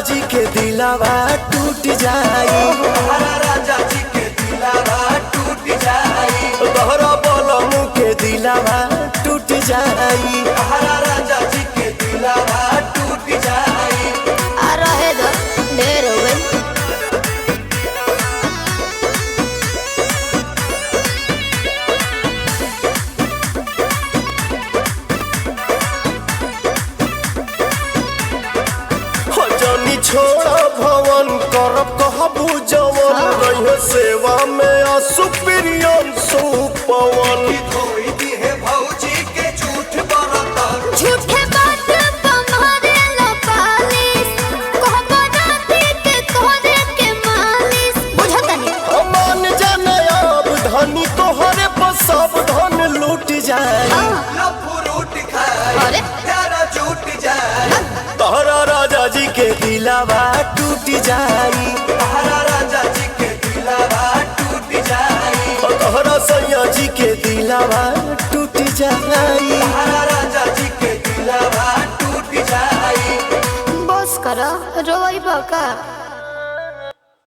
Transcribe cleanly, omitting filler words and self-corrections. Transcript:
जी के दिलावा टूट जाई, तोहरा राजा जी के दिलावा टूट जाई, तोहरा बलमू के दिलावा टूट जाई। तोहरा राजा जी के दिलावा टूट जाई। आ रहे दो ढेर हो गई। जनी छोड़ा भवन करब कहबू जवन, रहे सेवा में असुप्रियन सुपवन। धोई दी है भौजी के झूठ बरतर, झूठे बात तुम्हारे लो पालिश, कहबो राती के तोहरे के मालिश। बुझत नहीं मान जाने अब धनी तोहरे पर सब धन लूट जाए, फ्रूट खाई अरे प्यारा झूठ जाए, तोहरा राजा जी के दिलावा टूट जाई, तोहरा राजा जी के दिलावा टूट जाई, तोहरा सैया जी के दिलावा टूट जाई। तोहरा राजा जी के दिलावा टूट जाई। बस करो रोई बका।